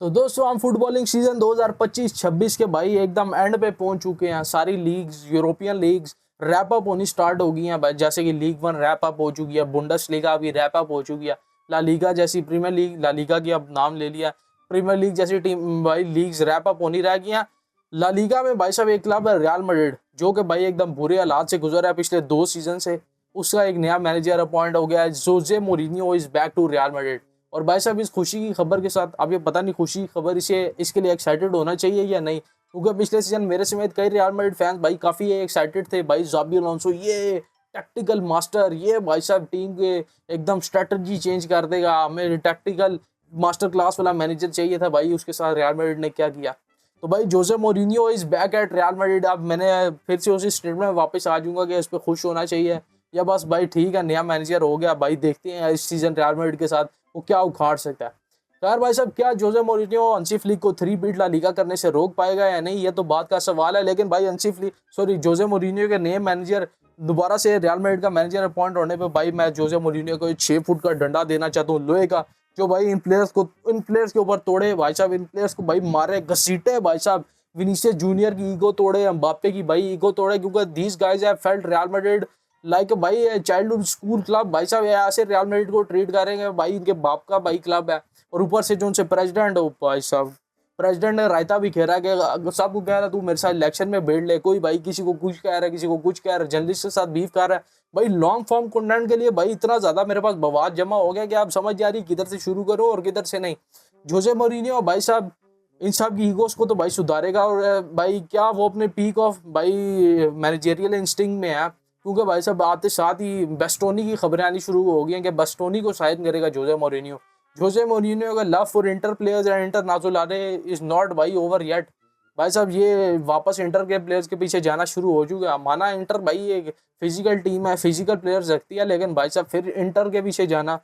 तो दोस्तों हम फुटबॉलिंग सीजन 2025-26 के भाई एकदम एंड पे पहुंच चुके हैं। सारी leagues, European leagues wrap up होनी स्टार्ट हो गई हैं भाई। जैसे कि लीग वन रैप अप हो चुकी है, बुंडसलीगा भी रैप अप हो चुकी है, ला लीगा जैसी प्रीमियर लीग, ला लीगा की अब नाम ले लिया प्रीमियर लीग जैसी टीम भाई लीग्स रैप अप होनी रह गई हैं। ला लीगा में भाई साहब एक क्लब है रियल मैड्रिड, जो कि भाई एकदम बुरे हालात से गुजर रहा है पिछले 2 सीजन से। उसका एक नया मैनेजर अपॉइंट हो गया है, Jose Mourinho is back to Real Madrid. और भाई साहब इस खुशी की खबर के साथ अब ये पता नहीं खुशी की खबर इसे इसके लिए एक्साइटेड होना चाहिए या नहीं, क्योंकि पिछले सीजन मेरे समेत कई रियल मैड्रिड फैंस भाई काफी एक्साइटेड थे भाई। जाबी अलोंसो ये टैक्टिकल मास्टर, ये भाई साहब टीम के एकदम स्ट्रेटजी चेंज कर देगा, हमें टैक्टिकल मास्टर क्लास वाला मैनेजर चाहिए था भाई। उसके साथ रियल मैड्रिड ने क्या किया। तो भाई Jose Mourinho is back at Real Madrid. अब मैंने फिर से उसी स्टेटमेंट में वापस आ जाऊंगा कि इस पर खुश होना चाहिए या बस भाई ठीक है नया मैनेजर हो गया भाई, देखते हैं इस सीजन रियल मैड्रिड के साथ वो क्या उखाड़ सकता है। खैर भाई साहब, क्या जोसे मोरिनियो हंसी फ्लिक को 3 पीट ला लीगा करने से रोक पाएगा या नहीं, ये तो बात का सवाल है। लेकिन भाई जोसे मोरिनियो के नए मैनेजर दोबारा से रियल मैड्रिड का मैनेजर अपॉइंट होने पे भाई मैं जोसे मोरिनियो को 6 फुट का डंडा देना चाहता हूँ लोहे का, जो भाई इन प्लेयर्स के ऊपर तोड़े भाई साहब, इन प्लेयर्स को भाई मारे घसीटे भाई साहब। विनीसियस जूनियर की ईगो तोड़े, एम्बाप्पे की भाई ईगो तोड़े, क्योंकि these guys have felt Real Madrid like भाई चाइल्डहुड स्कूल क्लब। भाई साहब ऐसे रियल मैड्रिड को ट्रीट करेंगे भाई, इनके बाप का भाई क्लब है। और ऊपर से जो उनसे प्रेसिडेंट हो भाई साहब, प्रेसिडेंट ने रायता भी खेला कि सबको कह रहा तू मेरे साथ इलेक्शन में बैठ ले, कोई भाई किसी को कुछ कह रहा है, किसी को कुछ कह रहा है, जर्नलिस्ट के साथ बीफ कर रहा है भाई। लॉन्ग फॉर्म कंटेंट के लिए भाई इतना ज्यादा मेरे पास बवाद जमा हो गया कि आप समझ जा रही किधर से शुरू करो और किधर से नहीं। जोसे मोरिनियो भाई साहब इन सब की ईगोस को तो भाई सुधारेगा, और भाई क्या वो अपने पीक ऑफ भाई मैनेजेरियल इंस्टिंक्ट में है, क्योंकि भाई साहब आते साथ ही बेस्टोनी की खबरें आनी शुरू हो गई हैं कि बेस्टोनी को साइन करेगा जोसे मोरिनियो। जोसे मोरिनियो का love for inter players and international is not भाई ओवर येट। भाई साहब ये वापस इंटर के प्लेयर्स के पीछे जाना शुरू हो चुका है। माना इंटर भाई एक फिजिकल टीम है, फिजिकल प्लेयर्स रखती है, लेकिन भाई साहब फिर इंटर के पीछे जाना।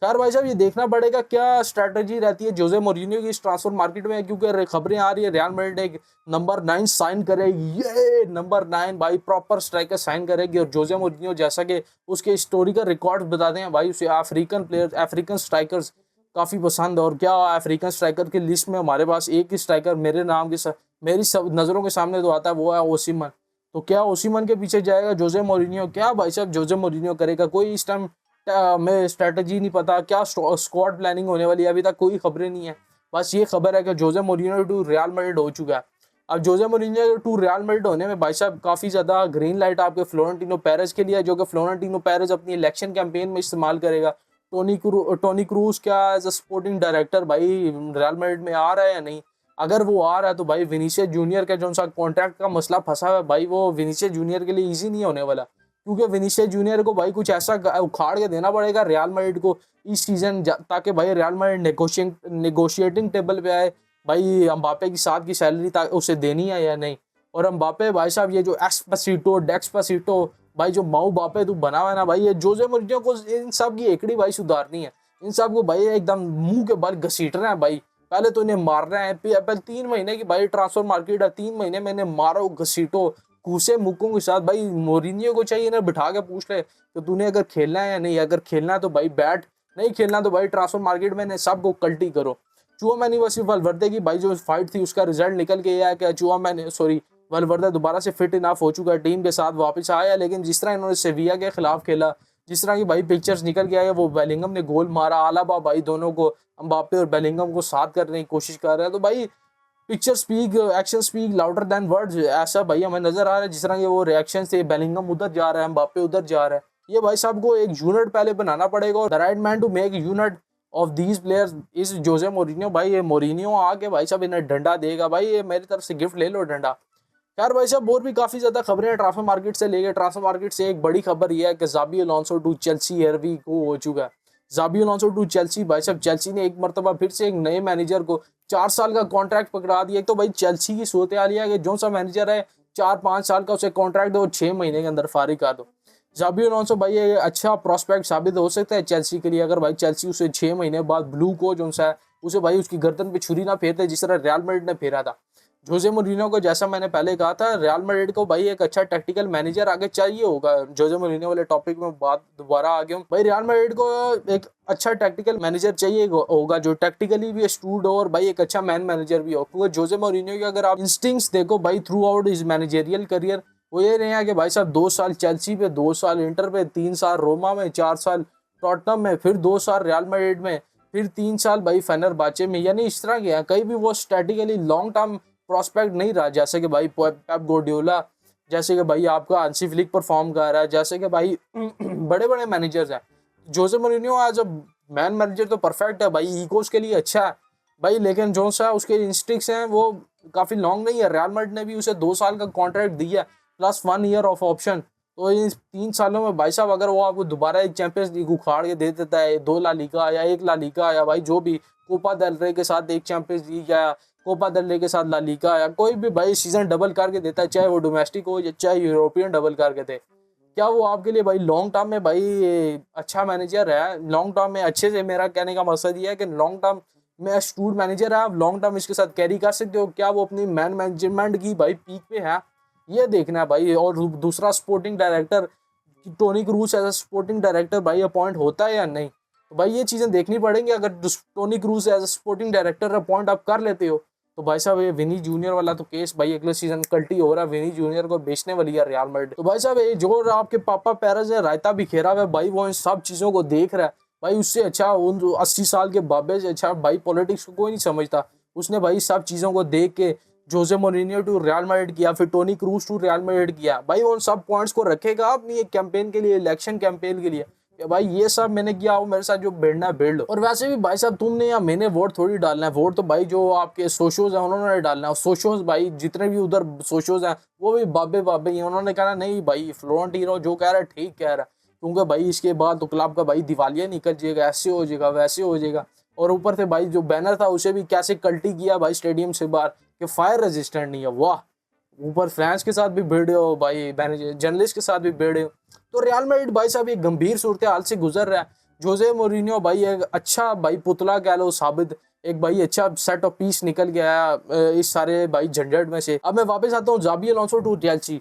खैर भाई साहब ये देखना पड़ेगा क्या स्ट्रैटेजी रहती है जोसे मोरिनियो की इस ट्रांसफर मार्केट में, क्योंकि खबरें आ रही है रियल मैड्रिड एक नंबर 9 साइन करेगी। ये नंबर 9 भाई प्रॉपर स्ट्राइकर साइन करेगी, और जोसे मोरिनियो जैसा कि उसके हिस्टोरिकल रिकॉर्ड बताते हैं भाई, उसे अफ्रीकन स्ट्राइकर्स काफ़ी पसंद है। और क्या अफ्रीकन स्ट्राइकर की लिस्ट में हमारे पास एक ही स्ट्राइकर मेरे नाम के मेरी सब नज़रों के सामने तो आता है, वो है ओसिमन। तो क्या ओसिमन के पीछे जाएगा जोसे मोरिनियो? क्या भाई साहब जोसे मोरिनियो करेगा? कोई इस टाइम हमें स्ट्रेटजी नहीं पता, क्या स्क्वाड प्लानिंग होने वाली है, अभी तक कोई खबरें नहीं है। बस ये खबर है कि जोसे मोरिनियो टू रियल मैड्रिड हो चुका है। अब जोसे मोरिनियो टू रियल मैड्रिड होने में भाई साहब काफ़ी ज़्यादा ग्रीन लाइट आपके फ्लोरेंटिनो पेरेज के लिए, जो कि फ्लोरेंटिनो पेरेज अपनी इलेक्शन कैंपेन में इस्तेमाल करेगा। टोनी क्रूज क्या एज अ स्पोर्टिंग डायरेक्टर भाई रियल मैड्रिड में आ रहा है या नहीं? अगर वो आ रहा है तो भाई विनीसियस जूनियर का जो सा कॉन्ट्रैक्ट का मसला फंसा है भाई, वो विनीसियस जूनियर के लिए ईजी नहीं होने वाला, क्योंकि विनीसियस जूनियर को भाई कुछ ऐसा उखाड़ के देना पड़ेगा रियल मैड्रिड को इस सीजन, ताकि भाई रियल मैड्रिड नेगोशिएटिंग टेबल पे आए भाई। एम्बाप्पे की साथ की सैलरी उसे देनी है या नहीं। और एम्बाप्पे भाई साहब ये जो डेक्सपासिटो भाई जो माऊ बापे तू बना हुआ है ना भाई, ये जोसे मोरिनियो को इन सब की एकड़ी भाई सुधारनी है। इन सब को भाई एकदम मुंह के बल घसीटना है भाई। पहले तो इन्हें मारना है, पहले 3 महीने की भाई ट्रांसफर मार्केट है, 3 महीने में इन्हें मारो घसीटो कूसे मुक्कों के साथ। भाई मोरिनियो को चाहिए ना बिठा के पूछ ले तो तूने अगर खेलना है या नहीं, अगर खेलना है तो भाई बैट, नहीं खेलना तो भाई ट्रांसफर मार्केट में सबको कल्टी करो। चुआमेनी वर्सेस वल्वर्दे की भाई जो फाइट थी उसका रिजल्ट निकल के आया कि वल्वर्दे दोबारा से फिट इनफ हो चुका है, टीम के साथ वापस आया। लेकिन जिस तरह इन्होंने सेविया के खिलाफ खेला, जिस तरह की भाई पिक्चर्स निकल के आए, वो बेलिंगम ने गोल मारा, आलाबा भाई दोनों को एम्बाप्पे और बेलिंगम को साथ करने की कोशिश कर रहे हैं, तो भाई picture speak action speak louder than words, ऐसा भाई हमें नजर आ रहा है। जिस तरह के वो रिएक्शन से बेलिंगम उधर जा रहा है, एम्बाप्पे उधर जा रहा है, ये भाई साहब को एक यूनिट पहले बनाना पड़ेगा, और the right man to make unit of these players is Jose Mourinho. भाई ये मोरिनियो आके भाई साहब इन्हें डंडा देगा, भाई ये मेरी तरफ से गिफ्ट ले लो डंडा। यार भाई साहब और भी काफी ज्यादा खबरें हैं ट्रांसफर मार्केट से लेके। ट्रांसफर मार्केट से एक बड़ी खबर यह है कि जाबी अलोंसो टू चेल्सी एयरवी को हो चुका है। जाबी अलोंसो टू चेल्सी, भाई साहब चेल्सी ने एक मरतबा फिर से एक नए मैनेजर को 4 साल का कॉन्ट्रैक्ट पकड़ा दिया। एक तो भाई चेल्सी की सूरत हाल है कि जो सा मैनेजर है 4-5 साल का उसे कॉन्ट्रैक्ट दो, 6 महीने के अंदर फारिग कर दो। जाबी अलोंसो भाई ये अच्छा प्रोस्पेक्ट साबित हो सकता है चेल्सी के लिए, अगर भाई चेल्सी उसे 6 महीने बाद ब्लू को जो सा है उसे भाई उसकी गर्दन पे छुरी ना फेरते जिस तरह रियल मैड्रिड ने फेरा था। जोसे मोरिन्यो को, जैसा मैंने पहले कहा था, रियल मैड्रिड को भाई एक अच्छा टैक्टिकल मैनेजर आगे चाहिए होगा। जोसे मोरिन्यो वाले टॉपिक में बात दोबारा आ गया हूँ भाई। रियल मैड्रिड को एक अच्छा टैक्टिकल मैनेजर चाहिए होगा जो टैक्टिकली भी एस्टूड हो और भाई एक अच्छा मैन मैनेजर भी हो। क्योंकि जोसे मोरिन्यो के अगर आप इंस्टिंक्ट्स देखो भाई through out his managerial career, वो ये रहे हैं कि भाई साहब 2 साल चेल्सी पे, 2 साल इंटर पे, 3 साल रोमा में, 4 साल टॉटनम में, फिर 2 साल रियल मैड्रिड में, फिर 3 साल भाई फेनरबाचे में। यानी इस तरह के हैं, कहीं भी वो स्ट्रेटेजिकली लॉन्ग टर्म प्रोस्पेक्ट नहीं रहा। जैसे कि भाई पेप गार्डियोला, जैसे कि भाई आपका हांसी फ्लिक परफॉर्म कर रहा है, जैसे कि भाई बड़े बड़े मैनेजर्स हैं। जोसे मोरिन्यो एज अ मैन मैनेजर तो परफेक्ट है भाई, इकोस के लिए अच्छा है भाई, लेकिन जो सा उसके इंस्टिक्स हैं वो काफ़ी लॉन्ग नहीं है। रियल मैड्रिड ने भी उसे 2 साल का कॉन्ट्रैक्ट दिया प्लस 1 ईयर ऑफ ऑप्शन। तो इन 3 सालों में भाई साहब अगर वो आपको दोबारा एक चैंपियंस लीग उखाड़ के दे देता है, 2 ला लीगा या 1 ला लीगा या भाई जो भी, कोपा देल रे के साथ एक चैंपियंस लीग या कोपा देल रे के साथ ला लीगा या कोई भी भाई सीजन डबल करके देता है, चाहे वो डोमेस्टिक हो या चाहे यूरोपियन डबल करके दे, क्या वो आपके लिए भाई लॉन्ग टर्म में भाई अच्छा मैनेजर है? लॉन्ग टर्म में अच्छे से, मेरा कहने का मकसद ये है कि लॉन्ग टर्म में एस्टूड मैनेजर है, आप लॉन्ग टर्म इसके साथ कैरी कर सकते हो? क्या वो अपनी मैन मैनेजमेंट की भाई पीक पे है? ये देखना है भाई। और दूसरा sporting director, Toni Kroos as sporting director भाई अपॉइंट होता है या नहीं, तो भाई ये चीज़ें देखनी पड़ेंगी। अगर Toni Kroos as sporting director appoint आप कर लेते हो तो भाई साहब ये विनी जूनियर वाला तो केस भाई अगले सीजन कल्टी हो रहा है, विनी जूनियर को बेचने वाली है रियल मैड्रिड। तो भाई साहब ये जो आपके पापा पेरेज है रायता बिखेरा हुआ है भाई, वो इन सब चीज़ों को देख रहा है भाई। उससे अच्छा उन 80 साल के बाबे से अच्छा भाई पॉलिटिक्स को कोई नहीं समझता। उसने भाई सब चीज़ों को देख के Jose Mourinho to Real Madrid किया, फिर Toni Kroos to Real Madrid किया भाई। उन सब पॉइंट्स को रखेगा अपनी एक कैंपेन के लिए, इलेक्शन कैंपेन के लिए, कि भाई ये सब मैंने किया, वो मेरे साथ जो भिड़ना है भिड़ लो। और वैसे भी भाई साहब तुमने या मैंने वोट थोड़ी डालना है, वोट तो भाई जो आपके सोशोज हैं उन्होंने डालना है। सोशोज भाई जितने भी उधर सोशोज हैं वो भी बाबे बाबे ही, उन्होंने कहा नहीं भाई फ्लोरेंटिनो जो कह रहा है ठीक कह रहा है, क्योंकि भाई इसके बाद तो क्लब का भाई दिवालिया निकल जाएगा, ऐसे हो जाएगा वैसे हो जाएगा। और ऊपर से भाई जो बैनर था उसे भी कैसे कल्टी किया भाई स्टेडियम से बाहर, कि फायर रेजिस्टेंट नहीं है। वाह, ऊपर फैंस के साथ भी भिड़े हो भाई, जर्नलिस्ट के साथ भी भिड़े हो। तो रियल मैड्रिड भाई साहब एक गंभीर सूरत हाल से गुजर रहा है। जोसे मोरिन्यो भाई एक अच्छा भाई पुतला कह लो साबित, एक भाई अच्छा सेट ऑफ पीस निकल गया इस सारे भाई झंझट में से। अब मैं वापस आता हूँ Xabi Alonso to Chelsea.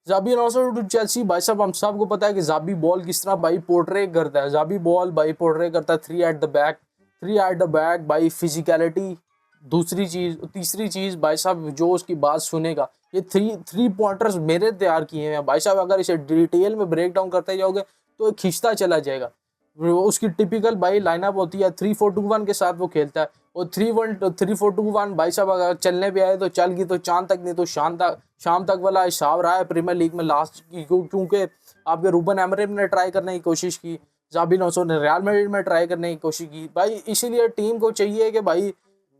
Xabi Alonso to Chelsea भाई साहब हम सबको पता है कि जाबी बॉल किस तरह भाई पोर्ट्रे करता है। जाबी बॉल भाई पोर्ट्रे करता है 3 at the back, 3 at the back भाई, फिजिकलिटी। दूसरी चीज़, तीसरी चीज़ भाई साहब जो उसकी बात सुनेगा, ये थ्री पॉइंटर्स मेरे तैयार किए हैं भाई साहब। अगर इसे डिटेल में ब्रेक डाउन करते जाओगे तो खींचता चला जाएगा। उसकी टिपिकल भाई लाइनअप होती है 3-4-2-1 के साथ वो खेलता है। और 3-4-2-1 भाई साहब अगर चलने पे आए तो चल गई तो चांद तक, नहीं तो शाम तक वाला हिसाब रहा है प्रीमियर लीग में लास्ट की। क्योंकि आपके रूबन एमरेम ने ट्राई करने की कोशिश की, जाबी अलोंसो ने रियल मैड्रिड में ट्राई करने की कोशिश की भाई। इसीलिए टीम को चाहिए कि भाई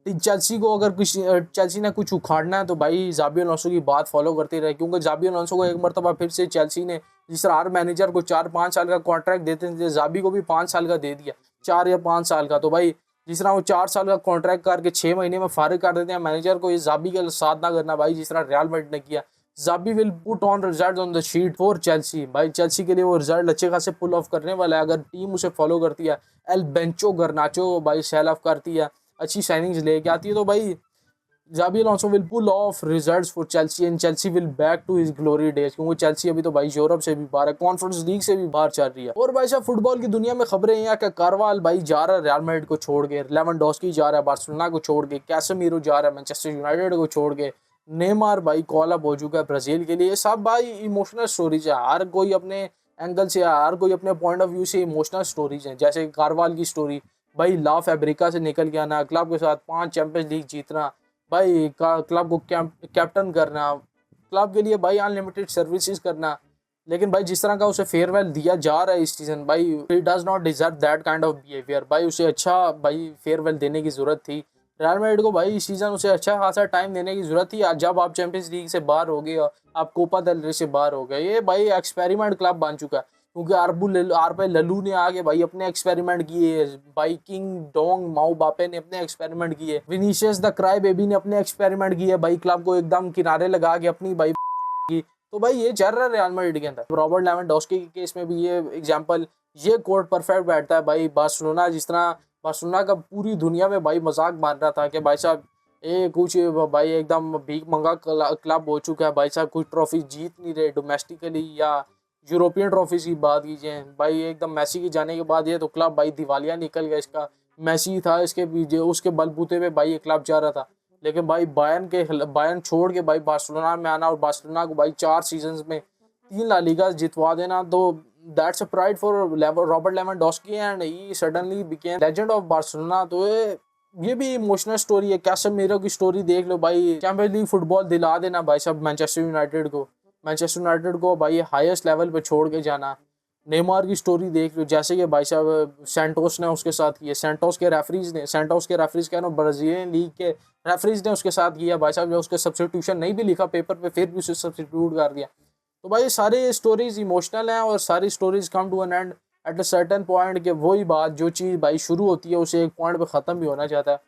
चेल्सी को अगर चेल्सी ने कुछ उखाड़ना है तो भाई जाबी अलोंसो की बात फॉलो करते रहे। क्योंकि जाबी अलोंसो को एक मरतबा फिर से चेल्सी ने, जिस तरह हर मैनेजर को 4-5 साल का कॉन्ट्रैक्ट देते थे, जाबी को भी 5 साल का दे दिया, 4 या 5 साल का। तो भाई जिस तरह वो 4 साल का कॉन्ट्रैक्ट करके 6 महीने में फारिग कर देते हैं मैनेजर को, ये जाबी का साथ ना करना भाई, जिस तरह रियल मैड्रिड ने किया। Xabi will put on result on the sheet for Chelsea भाई। चेल्सी के लिए वो रिजल्ट अच्छे खासे पुल ऑफ करने वाला है अगर टीम उसे फॉलो करती है। एल बेंचो गर्नाचो भाई सेल ऑफ करती है, अच्छी साइनिंग्स लेके आती है, तो भाई Xabi Alonso will pull off results for Chelsea and Chelsea will back to his glory days. क्योंकि चेल्सी अभी तो भाई यूरोप से भी बाहर है, कॉन्फ्रेंस लीग से भी बाहर चल रही है। और भाई साहब फुटबॉल की दुनिया में खबरें हैं कि कारवाल भाई जा रहा है रियल मैड्रिड को छोड़ के, लेवेंडोस्की जा रहा है बार्सिलोना को छोड़ के, कैसेमीरो जा रहा है मैनचेस्टर यूनाइटेड को छोड़ के, नेमार भाई कॉल अप हो चुका है ब्राजील के लिए। सब भाई इमोशनल स्टोरीज है, हर कोई अपने एंगल से, हर कोई अपने पॉइंट ऑफ व्यू से इमोशनल स्टोरीज हैं। जैसे कारवाल की स्टोरी भाई, ला फैब्रिका से निकल के आना, क्लब के साथ 5 चैंपियंस लीग जीतना भाई, क्लब को कैप्टन करना, क्लब के लिए भाई अनलिमिटेड सर्विसेज करना। लेकिन भाई जिस तरह का उसे फेयरवेल दिया जा रहा है इस सीजन भाई, he does not deserve that kind of behaviour भाई। उसे अच्छा भाई फेयरवेल देने की जरूरत थी। रियल मैड्रिड को भाई इस सीजन उसे अच्छा खासा टाइम देने की जरूरत थी। आज जब आप चैंपियंस लीग से बाहर हो गए, आप कोपा देल रे से बाहर हो गए, ये भाई एक्सपेरिमेंट क्लब बन चुका है। क्योंकि आरपे लल्लू ने आगे भाई अपने एक्सपेरिमेंट किए, भाई किंग डोंग माओ बापे ने अपने एक्सपेरिमेंट किए, विनीशियस द क्राई बेबी ने अपने एक्सपेरिमेंट किए भाई, क्लब को एकदम किनारे लगा के अपनी भाई की। तो भाई ये चल रहा है रियल मैड्रिड के अंदर। रॉबर्ट लेवेंडोस्की के केस में भी ये एग्जांपल, ये कोड परफेक्ट बैठता है भाई। बार्सिलोना जिस तरह, बार्सिलोना का पूरी दुनिया में भाई मजाक मार रहा था कि भाई साहब ये कुछ भाई एकदम भीख मंगा क्लब हो चुका है भाई साहब, कुछ ट्रॉफी जीत नहीं रहे डोमेस्टिकली या यूरोपियन ट्रॉफीज की बात कीजिए भाई, एकदम मैसी के जाने के बाद ये तो क्लब भाई दिवालिया निकल गया इसका। मैसी था इसके पीछे, उसके बलबूते पे भाई ये क्लब जा रहा था, लेकिन भाई बायर्न छोड़ के भाई बार्सिलोना में आना और बार्सिलोना को भाई 4 सीजन में 3 ला लीगा जितवा देना, तो that's a pride for Robert Lewandowski and he suddenly became legend of Barcelona. तो ये भी इमोशनल स्टोरी है। कैसेमीरो की स्टोरी देख लो भाई, चैंपियंस लीग फुटबॉल दिला देना भाई साहब मैनचेस्टर यूनाइटेड को भाई हाईएस्ट लेवल पे छोड़ के जाना। नेमार की स्टोरी देख लो, जैसे कि भाई साहब सेंटोस ने उसके साथ किया, सेंटोस के रेफरीज कह रहा हूँ, ब्राजीलियन लीग के रेफरीज ने उसके साथ किया भाई साहब, जो उसके सब्स्टिट्यूशन नहीं भी लिखा पेपर पे फिर भी उसे सब्स्टिट्यूट कर दिया। तो भाई सारी स्टोरीज इमोशनल हैं और सारी stories come to an end at a certain point, के वही बात जो चीज़ भाई शुरू होती है उसे एक पॉइंट पे ख़त्म भी होना चाहता है,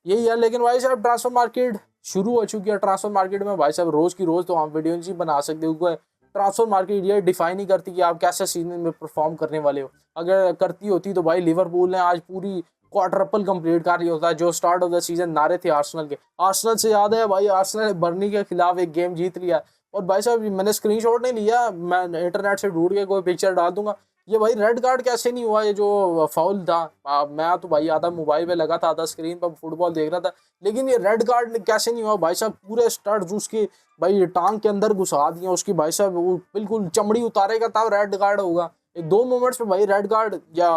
यही है। लेकिन भाई साहब ट्रांसफर मार्केट शुरू हो चुकी है, ट्रांसफर मार्केट में भाई साहब रोज़ की रोज़ तो हम वीडियो नहीं बना सकते, क्योंकि ट्रांसफर मार्केट ये डिफाइन नहीं करती कि आप कैसे सीजन में परफॉर्म करने वाले हो। अगर करती होती तो भाई लिवरपूल ने आज पूरी क्वार्टरपल कंप्लीट कर लिया होता है, जो स्टार्ट ऑफ द सीजन नारे थे आर्सेनल के। आर्सेनल से याद है भाई, आर्सेनल ने बर्नी के खिलाफ एक गेम जीत लिया, और भाई साहब मैंने स्क्रीनशॉट नहीं लिया, मैं इंटरनेट से ढूंढ के कोई पिक्चर डाल दूंगा। ये भाई रेड कार्ड कैसे नहीं हुआ, ये जो फाउल था, मैं तो भाई आधा मोबाइल पे लगा था, आधा स्क्रीन पर फुटबॉल देख रहा था, लेकिन ये रेड कार्ड कैसे नहीं हुआ भाई साहब। पूरे स्टड्स उसके भाई टांग के अंदर घुसा दिया उसकी भाई साहब, वो बिल्कुल चमड़ी उतारेगा तब रेड कार्ड होगा। एक 2 मोमेंट्स पे भाई रेड कार्ड या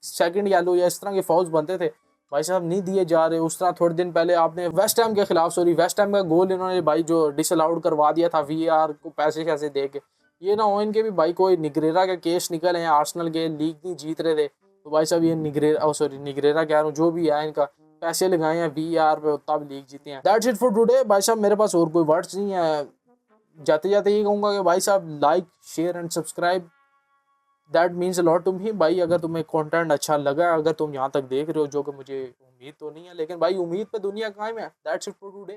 सेकंड येलो या इस तरह के फॉल्स बनते थे भाई साहब, नहीं दिए जा रहे। उस तरह थोड़े दिन पहले आपने वेस्ट हैम के खिलाफ वेस्ट हैम का गोल इन्होंने भाई जो डिसअलाउड करवा दिया था वीआर को पैसे कैसे दे के, ये ना हो इनके भी भाई कोई निगरेरा का केस निकल है, आर्सेनल के लीग नहीं जीत रहे थे तो भाई साहब ये निगरेरा कह रहा हूँ, जो भी है इनका पैसे लगाए हैं वीआर पे तब लीग जीते हैं। दैट्स इट फॉर टुडे भाई साहब, मेरे पास और कोई वर्ड्स नहीं है। जाते जाते ये कहूँगा कि भाई साहब like share and subscribe, that means a lot to me भाई। अगर तुम्हें कंटेंट अच्छा लगा, अगर तुम यहाँ तक देख रहे हो, जो कि मुझे उम्मीद तो नहीं है, लेकिन भाई उम्मीद पे दुनिया कायम है। That's it for today.